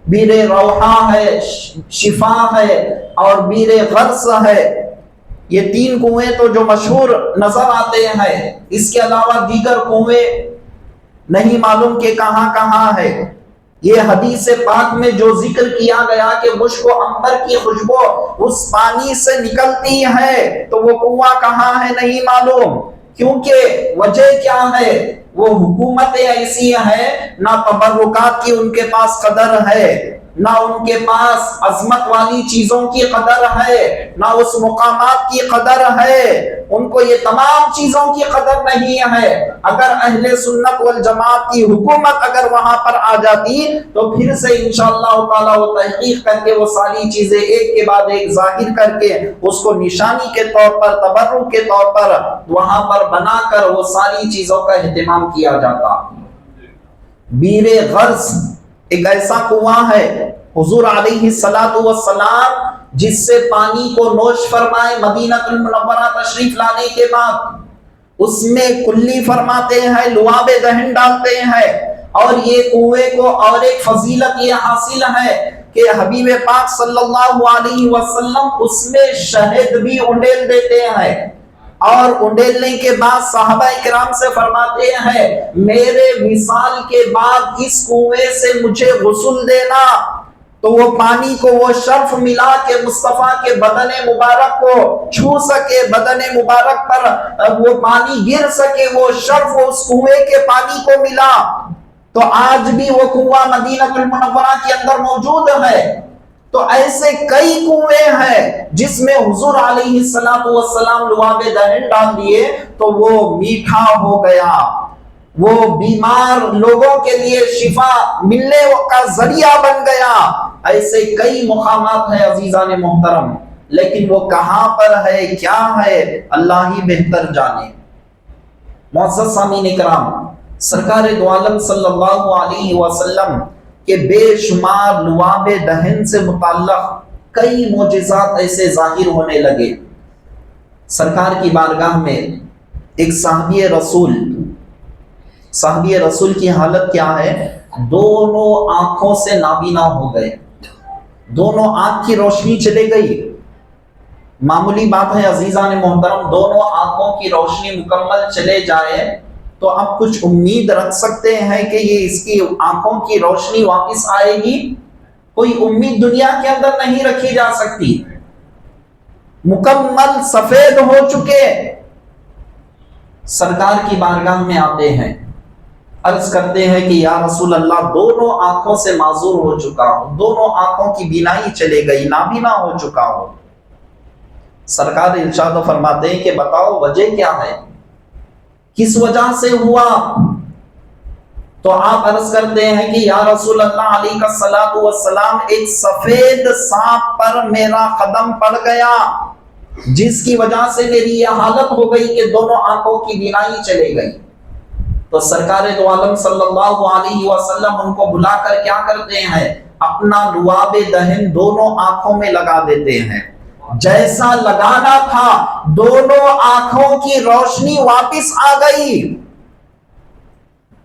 بیر روحہ ہے، شفا ہے اور بیر غرس ہے. یہ 3 کنویں تو جو مشہور نظر آتے ہیں، اس کے علاوہ دیگر کنویں نہیں معلوم کہ کہاں کہاں ہے. یہ حدیث پاک میں جو ذکر کیا گیا کہ مشک و عنبر کی خوشبو اس پانی سے نکلتی ہے تو وہ کنواں کہاں ہے نہیں معلوم. کیونکہ وجہ کیا ہے، وہ حکومتیں ایسی ہیں نہ تبرکات کی ان کے پاس قدر ہے، نہ ان کے پاس عظمت والی چیزوں کی قدر ہے، نہ اس مقامات کی قدر ہے. ان کو یہ تمام چیزوں کی قدر نہیں ہے. اگر اہل سنت والجماعت کی حکومت اگر وہاں پر آ جاتی تو پھر سے انشاءاللہ تعالی وہ تحقیق کر کے وہ ساری چیزیں ایک کے بعد ایک ظاہر کر کے اس کو نشانی کے طور پر، تبرک کے طور پر وہاں پر بنا کر وہ ساری چیزوں کا اہتمام کیا جاتا. بیر غرس ایک ایسا کنواں ہے حضور علیہ السلام جس سے پانی کو نوش فرمائے مدینہ المنورہ تشریف لانے کے بعد اس میں کلی فرماتے ہیں، لعاب دہن ڈالتے ہیں. اور یہ کنویں کو اور ایک فضیلت یہ حاصل ہے کہ حبیب پاک صلی اللہ علیہ وسلم اس میں شہد بھی انڈیل دیتے ہیں، اور انڈیلنے کے بعد صحابہ کرام سے فرماتے ہیں میرے وصال کے بعد اس کنویں سے مجھے غسل دینا. تو وہ پانی کو وہ شرف ملا کہ مصطفیٰ کے بدن مبارک کو چھو سکے، بدن مبارک پر وہ پانی گر سکے، وہ شرف اس کنویں کے پانی کو ملا۔ تو آج بھی وہ کنواں مدینہ المنورہ کے اندر موجود ہے۔ تو ایسے کئی کنویں ہیں جس میں حضور علیہ السلام لعاب دہن ڈال دیے تو وہ میٹھا ہو گیا، وہ بیمار لوگوں کے لیے شفا ملنے کا ذریعہ بن گیا۔ ایسے کئی مقامات ہیں عزیزان محترم، لیکن وہ کہاں پر ہے، کیا ہے، اللہ ہی بہتر جانے۔ معزز سامعین کرام، سرکار دو عالم صلی اللہ علیہ وسلم کہ بے شمار لعاب دہن سے متعلق کئی معجزات ایسے ظاہر ہونے لگے۔ سرکار کی بارگاہ میں ایک صحابی رسول کی حالت کیا ہے، دونوں آنکھوں سے نابینا ہو گئے، دونوں آنکھ کی روشنی چلے گئی۔ معمولی بات ہے عزیزان محترم، دونوں آنکھوں کی روشنی مکمل چلے جائے تو اب کچھ امید رکھ سکتے ہیں کہ یہ اس کی آنکھوں کی روشنی واپس آئے گی؟ کوئی امید دنیا کے اندر نہیں رکھی جا سکتی۔ مکمل سفید ہو چکے، سرکار کی بارگاہ میں آتے ہیں، عرض کرتے ہیں کہ یا رسول اللہ، دونوں آنکھوں سے معذور ہو چکا ہوں، دونوں آنکھوں کی بینائی چلے گئی، نابینا ہو چکا ہوں۔ سرکار ارشاد فرماتے ہیں کہ بتاؤ وجہ کیا ہے، کس وجہ سے ہوا؟ تو آپ عرض کرتے ہیں کہ یا رسول اللہ علیہ الصلوۃ والسلام، ایک سفید سانپ پر میرا قدم پڑ گیا جس کی وجہ سے میری یہ حالت ہو گئی کہ دونوں آنکھوں کی بینائی چلے گئی۔ تو سرکار دو عالم صلی اللہ علیہ وسلم ان کو بلا کر کیا کرتے ہیں، اپنا لعاب دہن دونوں آنکھوں میں لگا دیتے ہیں۔ جیسا لگانا تھا دونوں آنکھوں کی روشنی واپس آ گئی،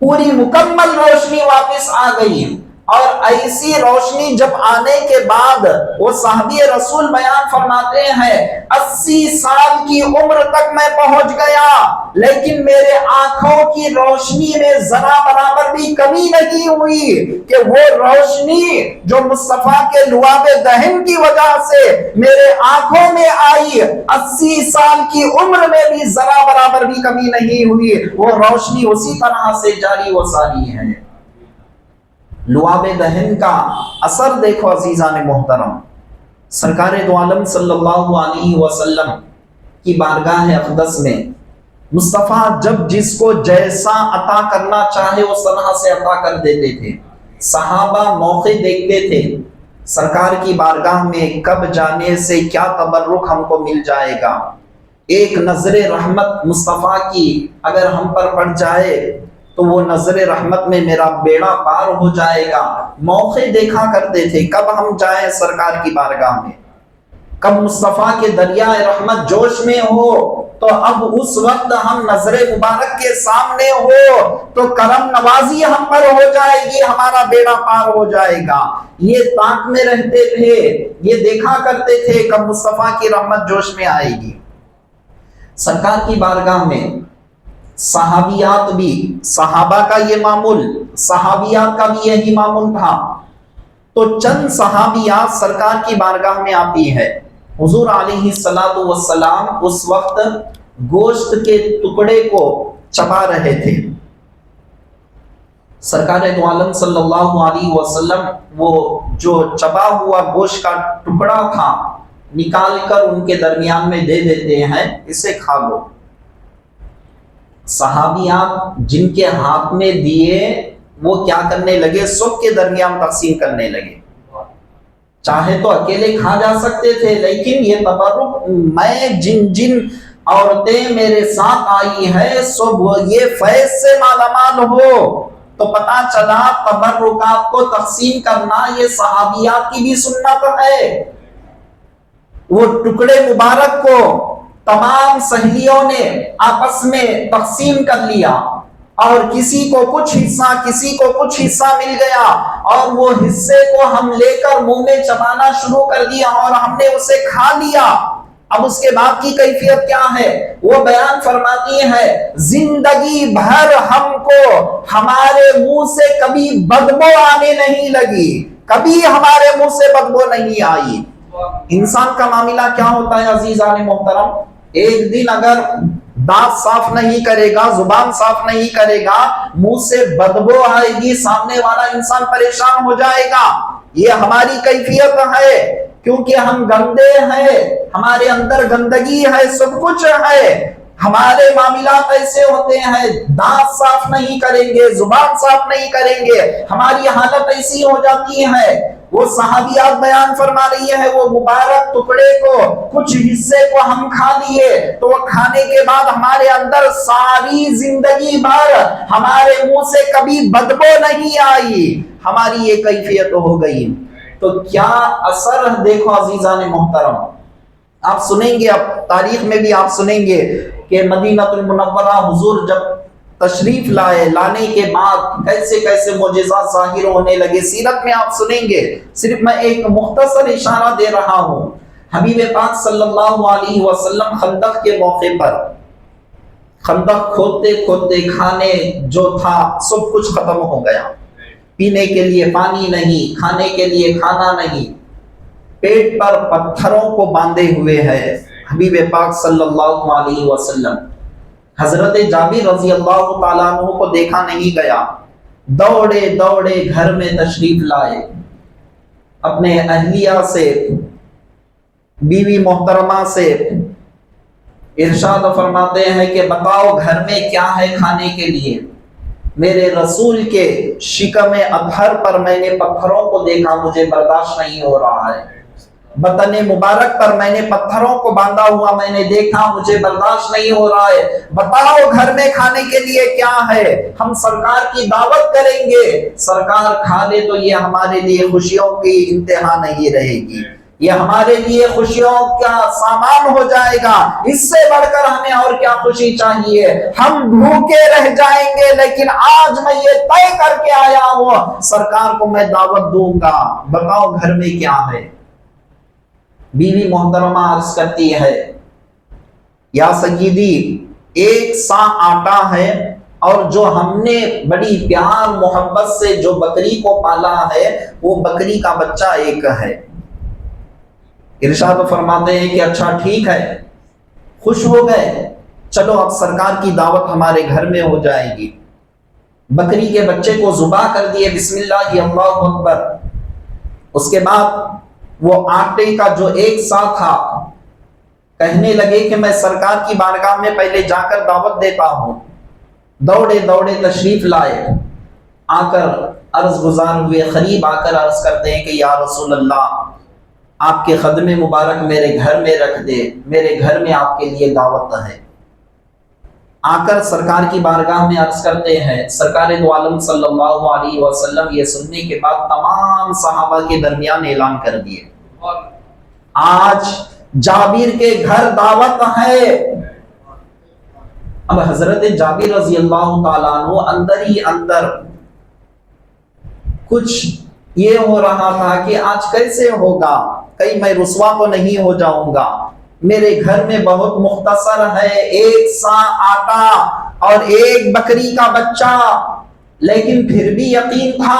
پوری مکمل روشنی واپس آ گئی۔ اور ایسی روشنی جب آنے کے بعد وہ صحابی رسول بیان فرماتے ہیں 80 سال کی عمر تک میں پہنچ گیا لیکن میرے آنکھوں کی روشنی میں ذرا برابر بھی کمی نہیں ہوئی کہ وہ روشنی جو مصطفیٰ کے لعاب دہن کی وجہ سے میرے آنکھوں میں آئی، 80 سال کی عمر میں بھی ذرا برابر بھی کمی نہیں ہوئی، وہ روشنی اسی طرح سے جاری و ساری ہے۔ لعاب دہن کا اثر دیکھو عزیزان محترم، سرکار دو عالم صلی اللہ علیہ وسلم کی بارگاہ اقدس میں مصطفیٰ جب جس کو جیسا عطا کرنا چاہے اس طرح سے عطا کر دیتے تھے۔ صحابہ موقع دیکھتے تھے سرکار کی بارگاہ میں کب جانے سے کیا تبرک ہم کو مل جائے گا، ایک نظر رحمت مصطفیٰ کی اگر ہم پر پڑ جائے تو وہ نظر رحمت میں میرا بیڑا پار ہو جائے گا۔ موقع دیکھا کرتے تھے کب ہم جائیں سرکار کی بارگاہ میں، کب مصطفیٰ کے دریائے رحمت جوش میں ہو تو اب اس وقت ہم نظر مبارک کے سامنے ہو تو کرم نوازی ہم پر ہو جائے گی، ہمارا بیڑا پار ہو جائے گا۔ یہ طاق میں رہتے تھے، یہ دیکھا کرتے تھے کب مصطفیٰ کی رحمت جوش میں آئے گی۔ سرکار کی بارگاہ میں صحابیات بھی، صحابہ کا یہ معمول، صحابیات کا بھی یہی معمول تھا۔ تو چند صحابیات سرکار کی بارگاہ میں آتی ہے، حضور علیہ السلام اس وقت گوشت کے ٹکڑے کو چبا رہے تھے۔ سرکار دو عالم صلی اللہ علیہ وسلم وہ جو چبا ہوا گوشت کا ٹکڑا تھا نکال کر ان کے درمیان میں دے دیتے ہیں، اسے کھا لو۔ صحابیات جن کے ہاتھ میں دیے وہ کیا کرنے لگے، سب کے درمیان تقسیم کرنے لگے۔ چاہے تو اکیلے کھا جا سکتے تھے لیکن یہ تبرک، میں جن عورتیں میرے ساتھ آئی ہے سب یہ فیض سے مالا مال ہو، تو پتا چلا تبرکات کو تقسیم کرنا یہ صحابیات کی بھی سنت ہے۔ وہ ٹکڑے مبارک کو تمام سہیلیوں نے آپس میں تقسیم کر لیا اور کسی کو کچھ حصہ کسی کو کچھ حصہ مل گیا اور وہ حصے کو ہم لے کر منہ میں چبانا شروع کر دیا اور ہم نے اسے کھا لیا۔ اب اس کے بعد کی کیفیت کیا ہے وہ بیان فرماتی ہے، زندگی بھر ہم کو ہمارے منہ سے کبھی بدبو آنے نہیں لگی، کبھی ہمارے منہ سے بدبو نہیں آئی۔ انسان کا معاملہ کیا ہوتا ہے عزیزان محترم، ایک دن اگر دانت صاف نہیں کرے گا، زبان صاف نہیں کرے گا، منہ سے بدبو آئے گی، سامنے والا انسان پریشان ہو جائے گا۔ یہ ہماری کیفیت ہے، کیونکہ ہم گندے ہیں، ہمارے اندر گندگی ہے، سب کچھ ہے، ہمارے معاملات ایسے ہوتے ہیں، دانت صاف نہیں کریں گے، زبان صاف نہیں کریں گے، ہماری حالت ایسی ہو جاتی ہے۔ وہ صحابیات بیان فرما رہی ہے، وہ مبارک ٹکڑے کو، کچھ حصے کو ہم کھا لیے تو وہ کھانے کے بعد ہمارے اندر ساری زندگی بھر ہمارے منہ سے کبھی بدبو نہیں آئی، ہماری یہ کیفیت ہو گئی۔ تو کیا اثر دیکھو عزیزان محترم، آپ سنیں گے، اب تاریخ میں بھی آپ سنیں گے کہ مدینہ المنورہ حضور جب تشریف لانے کے بعد کیسے کیسے معجزات ظاہر ہونے لگے، سیرت میں آپ سنیں گے۔ صرف میں ایک مختصر اشارہ دے رہا ہوں، حبیب پاک صلی اللہ علیہ وسلم خندق کے موقع پر، خندق کھودتے کھودتے کھانے جو تھا سب کچھ ختم ہو گیا، پینے کے لیے پانی نہیں، کھانے کے لیے کھانا نہیں، پیٹ پر پتھروں کو باندھے ہوئے ہے حبیب پاک صلی اللہ علیہ وسلم۔ حضرت جابر رضی اللہ تعالیٰ عنہ کو دیکھا نہیں گیا، دوڑے دوڑے گھر میں تشریف لائے، اپنے اہلیہ سے، بیوی محترمہ سے ارشاد فرماتے ہیں کہ بتاؤ گھر میں کیا ہے کھانے کے لیے۔ میرے رسول کے شکم اطہر پر میں نے پتھروں کو دیکھا، مجھے برداشت نہیں ہو رہا ہے، بطن مبارک پر میں نے پتھروں کو باندھا ہوا میں نے دیکھا، مجھے برداشت نہیں ہو رہا ہے، بتاؤ گھر میں کھانے کے لیے کیا ہے، ہم سرکار کی دعوت کریں گے، سرکار کھا لے تو یہ ہمارے لیے خوشیوں کی انتہا نہیں رہے گی، یہ ہمارے لیے خوشیوں کا سامان ہو جائے گا، اس سے بڑھ کر ہمیں اور کیا خوشی چاہیے، ہم بھوکے رہ جائیں گے لیکن آج میں یہ طے کر کے آیا ہوں سرکار کو میں دعوت دوں گا، بتاؤ گھر میں کیا ہے۔ بیوی محترمہ عرض کرتی ہے یا سیدی ایک سا آٹا ہے اور جو ہم نے بڑی پیار محبت سے جو بکری کو پالا ہے وہ بکری کا بچہ ایک ہے۔ ارشاد فرماتے ہیں کہ اچھا ٹھیک ہے، خوش ہو گئے، چلو اب سرکار کی دعوت ہمارے گھر میں ہو جائے گی۔ بکری کے بچے کو ذبح کر دیے، بسم اللہ اللہ اکبر۔ اس کے بعد وہ آٹے کا جو ایک سا تھا، کہنے لگے کہ میں سرکار کی بارگاہ میں پہلے جا کر دعوت دیتا ہوں، دوڑے دوڑے تشریف لائے، آ کر عرض گزار ہوئے، قریب آ کر عرض کرتے ہیں کہ یا رسول اللہ آپ کے خدم مبارک میرے گھر میں رکھ دے، میرے گھر میں آپ کے لیے دعوت ہے۔ آ کر سرکار کی بارگاہ میں عرض کرتے ہیں، سرکار دو عالم صلی اللہ علیہ وسلم یہ سننے کے بعد تمام صحابہ کے درمیان اعلان کر دیے، آج جابر کے گھر دعوت ہے۔ اب حضرت جابر رضی اللہ تعالیٰ عنہ اندر ہی اندر کچھ یہ ہو رہا تھا کہ آج کیسے ہوگا، کہیں میں رسوا تو نہیں ہو جاؤں گا، میرے گھر میں بہت مختصر ہے، ایک سا آٹا اور ایک بکری کا بچہ، لیکن پھر بھی یقین تھا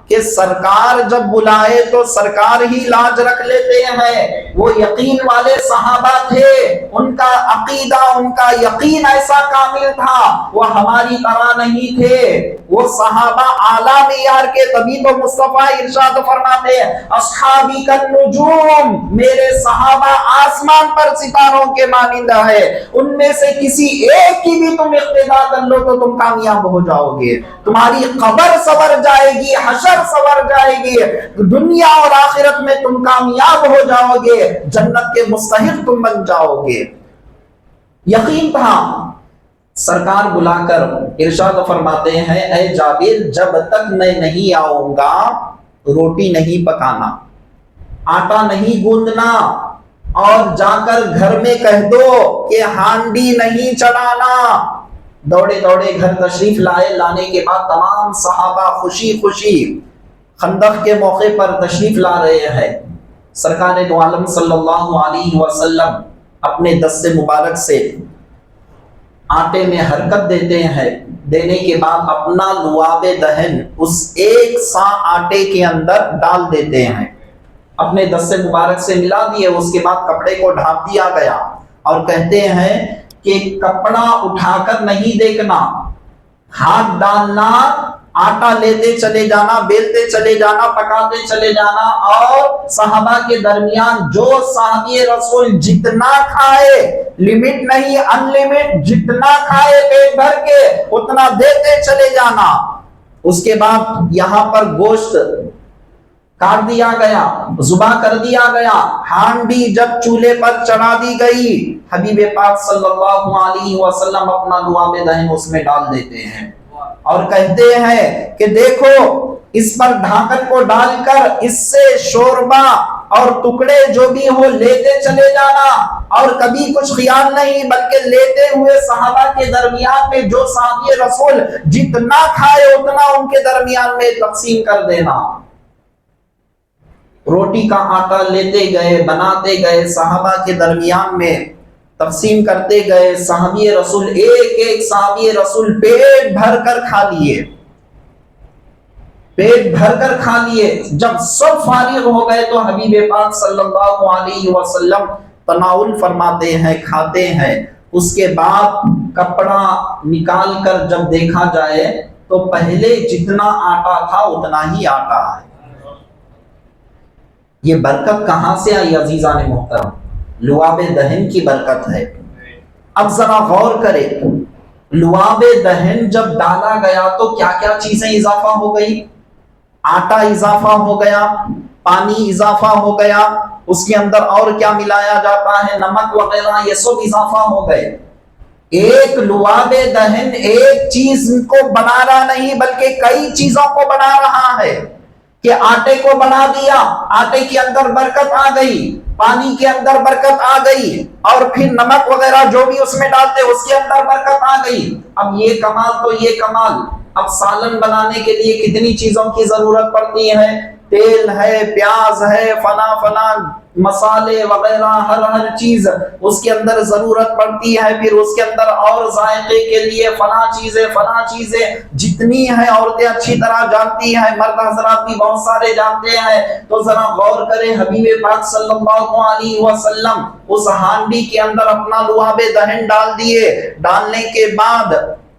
کہ سرکار جب بلائے تو سرکار ہی لاج رکھ لیتے ہیں۔ وہ یقین والے صحابہ تھے، ان کا عقیدہ، ان کا یقین ایسا کامل تھا، وہ ہماری طرح نہیں تھے، وہ صحابہ اعلیٰ معیار کے، تبھی تو مصطفیٰ ارشاد فرماتے ہیں اصحابی کالنجوم، میرے صحابہ آسمان پر ستاروں کے مانند ہے، ان میں سے کسی ایک کی بھی تم اقتدا کر لو تو تم کامیاب ہو جاؤ گے، تمہاری قبر سنور جائے گی، حشر سنور جائے گی، دنیا اور آخرت میں تم کامیاب ہو جاؤ گے، جنت کے مستحق تم بن جاؤ گے۔ یقین تھا۔ سرکار بلا کر ارشاد فرماتے ہیں اے جابر جب تک میں نہیں آؤں گا روٹی نہیں پکانا، آٹا نہیں گوندنا، اور جا کر گھر میں کہہ دو کہ ہانڈی نہیں چڑھانا۔ دوڑے دوڑے گھر تشریف لائے، لانے کے بعد تمام صحابہ خوشی خوشی خندق کے موقع پر تشریف لا رہے ہیں۔ سرکار دو عالم صلی اللہ علیہ وسلم اپنے دست مبارک سے آٹے میں حرکت دیتے ہیں، دینے کے بعد اپنا لعاب دہن اس ایک سا آٹے کے اندر ڈال دیتے ہیں، اپنے دست مبارک سے ملا دیے، اس کے بعد کپڑے کو ڈھانپ دیا گیا، اور کہتے ہیں کہ کپڑا اٹھا کر نہیں دیکھنا، ہاتھ ڈالنا، آٹا لیتے چلے جانا، بیلتے چلے جانا، پکاتے چلے جانا، اور صحابہ کے درمیان جو صحابی رسول جتنا کھائے، لمٹ نہیں، ان لمٹ، جتنا کھائے پیٹ بھر کے اتنا دیتے چلے جانا۔ اس کے بعد یہاں پر گوشت کاٹ دیا گیا، ذبح کر دیا گیا، ہانڈی جب چولہے پر چڑھا دی گئی، حبیب پاک صلی اللہ علیہ وسلم اپنا لعاب دہن اس میں ڈال دیتے ہیں اور کہتے ہیں کہ دیکھو اس پر ڈھاکن کو ڈال کر اس سے شوربہ اور ٹکڑے جو بھی ہو لیتے چلے جانا، اور کبھی کچھ خیال نہیں، بلکہ لیتے ہوئے صحابہ کے درمیان میں جو صحابی رسول جتنا کھائے اتنا ان کے درمیان میں تقسیم کر دینا۔ روٹی کا آٹا لیتے گئے، بناتے گئے، صحابہ کے درمیان میں تقسیم کرتے گئے، صحابی رسول ایک ایک صحابی رسول پیٹ بھر کر کھا لیے، پیٹ بھر کر کھا لیے۔ جب سب فارغ ہو گئے تو حبیب پاک صلی اللہ علیہ وسلم تناول فرماتے ہیں، کھاتے ہیں۔ اس کے بعد کپڑا نکال کر جب دیکھا جائے تو پہلے جتنا آٹا تھا اتنا ہی آٹا ہے۔ یہ برکت کہاں سے آئی عزیزان محترم؟ لعاب دہن کی برکت ہے۔ اب ذرا غور کرے، لعاب دہن جب ڈالا گیا تو کیا کیا چیزیں اضافہ ہو گئی؟ آٹا اضافہ ہو گیا، پانی اضافہ ہو گیا، اس کے اندر اور کیا ملایا جاتا ہے، نمک وغیرہ، یہ سب اضافہ ہو گئے۔ ایک لعاب دہن ایک چیز کو بنا رہا نہیں بلکہ کئی چیزوں کو بنا رہا ہے، کہ آٹے کو بنا دیا، آٹے کے اندر برکت آ گئی، پانی کے اندر برکت آ گئی، اور پھر نمک وغیرہ جو بھی اس میں ڈالتے اس کے اندر برکت آ گئی۔ اب یہ کمال تو یہ کمال، اب سالن بنانے کے لیے کتنی چیزوں کی ضرورت پڑتی ہے، تیل ہے، پیاز ہے، فلاں فلاں مسالے وغیرہ، ہر چیز اس کے اندر ضرورت پڑتی ہے، پھر اس کے اندر اور ذائقے کے لیے فلاں چیزیں جتنی ہیں عورتیں اچھی طرح جانتی ہیں، مرد حضرات بھی بہت سارے جانتے ہیں۔ تو ذرا غور کریں، حبیب پاک صلی اللہ علیہ وسلم اس ہانڈی کے اندر اپنا لعاب دہن ڈال دیے، ڈالنے کے بعد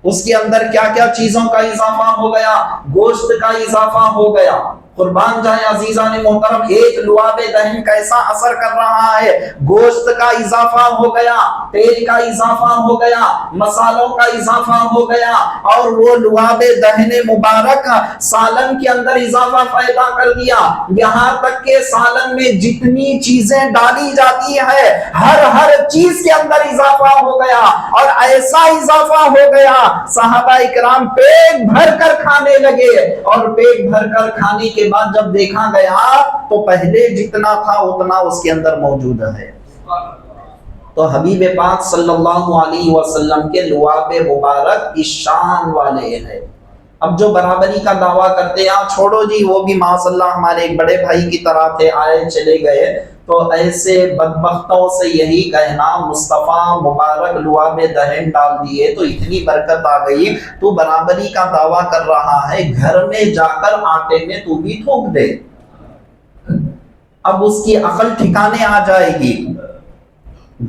اس کے اندر کیا کیا چیزوں کا اضافہ ہو گیا، گوشت کا اضافہ ہو گیا۔ قربان جائے عزیزان محترم، ایک لعاب دہن کیسا اثر کر رہا ہے، گوشت کا اضافہ ہو گیا، تیل کا اضافہ ہو گیا، مسالوں کا اضافہ ہو گیا، اور وہ لعاب دہن مبارک سالن کے اندر اضافہ پیدا کر دیا، یہاں تک کہ سالن میں جتنی چیزیں ڈالی جاتی ہے ہر چیز کے اندر اضافہ ہو گیا، اور ایسا اضافہ ہو گیا صحابہ اکرام پیٹ بھر کر کھانے لگے، اور پیٹ بھر کر کھانے کے بعد جب دیکھا گیا تو پہلے جتنا تھا اتنا اس کے اندر موجود ہے۔ تو حبیب پاک صلی اللہ علیہ وسلم کے لعاب مبارک اس شان والے ہیں۔ اب جو برابری کا دعویٰ کرتے ہیں، چھوڑو جی، وہ بھی ماشاء اللہ ہمارے ایک بڑے بھائی کی طرح تھے، آئے چلے گئے، تو ایسے بدبختوں سے یہی کہنا مصطفیٰ مبارک لعاب دہن ڈال دیے تو اتنی برکت آ گئی، تو برابری کا دعویٰ کر رہا ہے، گھر میں جا کر آٹے میں تو بھی تھوک دے۔ اب اس کی عقل ٹھکانے آ جائے گی،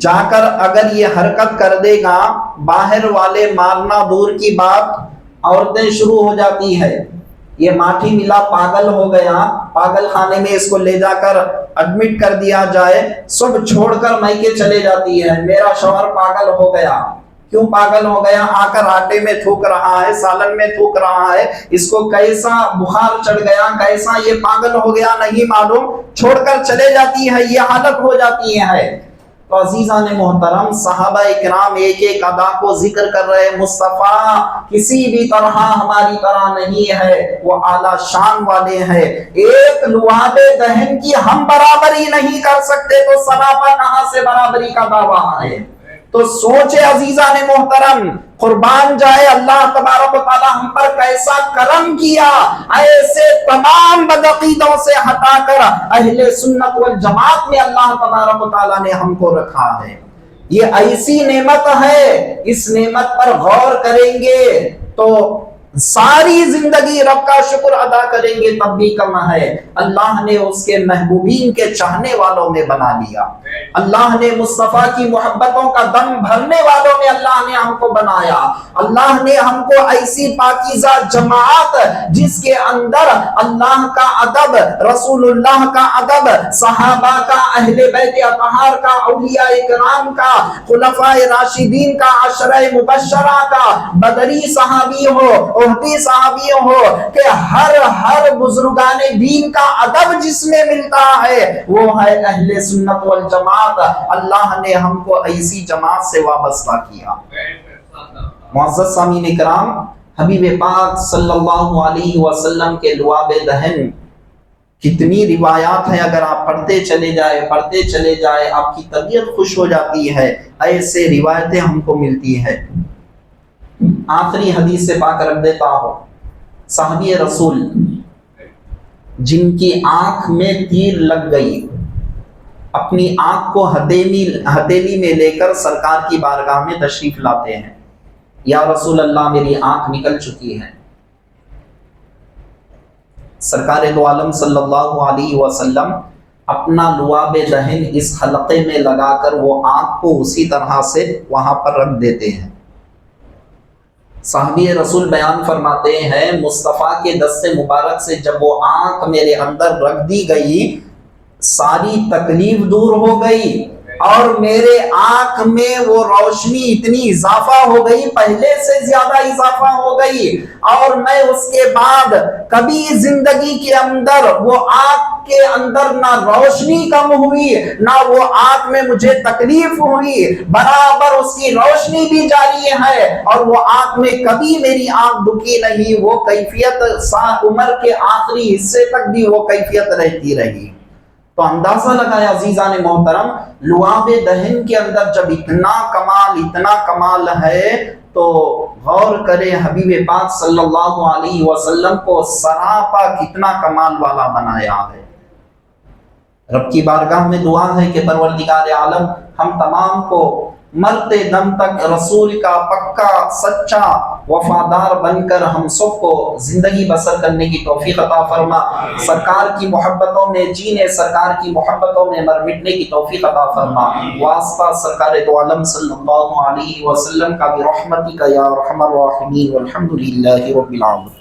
جا کر اگر یہ حرکت کر دے گا، باہر والے مارنا دور کی بات، عورتیں شروع ہو جاتی ہے، یہ ماٹھی ملا پاگل ہو گیا، پاگل خانے میں اس کو لے جا کر ایڈمٹ کر دیا جائے، سب چھوڑ کر میکے چلے جاتی ہے، میرا شوہر پاگل ہو گیا۔ کیوں پاگل ہو گیا؟ آ کر آٹے میں تھوک رہا ہے، سالن میں تھوک رہا ہے، اس کو کیسا بخار چڑھ گیا، کیسا یہ پاگل ہو گیا نہیں معلوم، چھوڑ کر چلے جاتی ہے، یہ حالت ہو جاتی ہے۔ تو عزیزان محترم، صحابہ اکرام ایک ایک ادا کو ذکر کر رہے، مصطفیٰ کسی بھی طرح ہماری طرح نہیں ہے، وہ اعلیٰ شان والے ہیں، ایک لعاب دہن کی ہم برابری نہیں کر سکتے تو سراپا کہاں سے برابری کا دعویٰ ہے؟ تو سوچے عزیزان محترم، قربان جائے اللہ تبارک و تعالی ہم پر کیسا کرم کیا، ایسے تمام بدعقیدوں سے ہٹا کر اہل سنت والجماعت میں اللہ تبارک و تعالی نے ہم کو رکھا ہے۔ یہ ایسی نعمت ہے، اس نعمت پر غور کریں گے تو ساری زندگی رب کا شکر ادا کریں گے تب بھی کم ہے۔ اللہ نے اس کے محبوبین کے چاہنے والوں میں بنا لیا، اللہ نے مصطفیٰ کی محبتوں کا دم بھرنے والوں میں اللہ نے ہم کو بنایا، اللہ نے ہم کو ایسی پاکیزہ جماعت جس کے اندر اللہ کا ادب، رسول اللہ کا ادب، صحابہ کا، اہل بیت اطہار کا، اولیاء کرام کا، خلفاء راشدین کا، عشرہ مبشرہ کا، بدری صحابی ہو، احدی صحابی ہو، کہ ہر بزرگان دین کا ادب جس میں ملتا ہے وہ ہے اہل سنت والجماعت۔ اللہ نے ہم کو ایسی جماعت سے وابستہ کیا۔ معزز سامعین کرام، حبیب پاک صلی اللہ علیہ وسلم کے لعاب دہن کتنی روایات ہیں، اگر آپ پڑھتے چلے جائے آپ کی طبیعت خوش ہو جاتی ہے، ایسے روایتیں ہم کو ملتی ہے۔ آخری حدیث سے پاک رکھ دیتا ہوں، صحابی رسول جن کی آنکھ میں تیر لگ گئی، اپنی آنکھ کو ہتھیلی میں لے کر سرکار کی بارگاہ میں تشریف لاتے ہیں، یا رسول اللہ میری آنکھ نکل چکی ہے۔ سرکار دو عالم صلی اللہ علیہ وسلم اپنا لعاب دہن اس حلقے میں لگا کر وہ آنکھ کو اسی طرح سے وہاں پر رکھ دیتے ہیں۔ صحابی رسول بیان فرماتے ہیں، مصطفیٰ کے دست مبارک سے جب وہ آنکھ میرے اندر رکھ دی گئی، ساری تکلیف دور ہو گئی اور میرے آنکھ میں وہ روشنی اتنی اضافہ ہو گئی، پہلے سے زیادہ اضافہ ہو گئی، اور میں اس کے بعد کبھی زندگی کے اندر وہ آنکھ کے اندر نہ روشنی کم ہوئی نہ وہ آنکھ میں مجھے تکلیف ہوئی، برابر اس کی روشنی بھی جاری ہے اور وہ آنکھ میں کبھی میری آنکھ دکھی نہیں، وہ کیفیت عمر کے آخری حصے تک بھی وہ کیفیت رہتی رہی۔ تو اندازہ لگایا عزیزان محترم، لعاب دہن کے اندر جب اتنا کمال ہے تو غور کرے حبیب پاک صلی اللہ علیہ وسلم کو سراپا کتنا کمال والا بنایا ہے۔ رب کی بارگاہ میں دعا ہے کہ پروردگار عالم ہم تمام کو مرتے دم تک رسول کا پکا سچا وفادار بن کر ہم سب کو زندگی بسر کرنے کی توفیق عطا فرما، سرکار کی محبتوں میں جینے، سرکار کی محبتوں میں مر مٹنے کی توفیق عطا فرما۔ واسطہ سرکار دو عالم صلی اللہ علیہ وسلم کا برحمتک یا ارحم الراحمین، والحمد للہ رب العالمین۔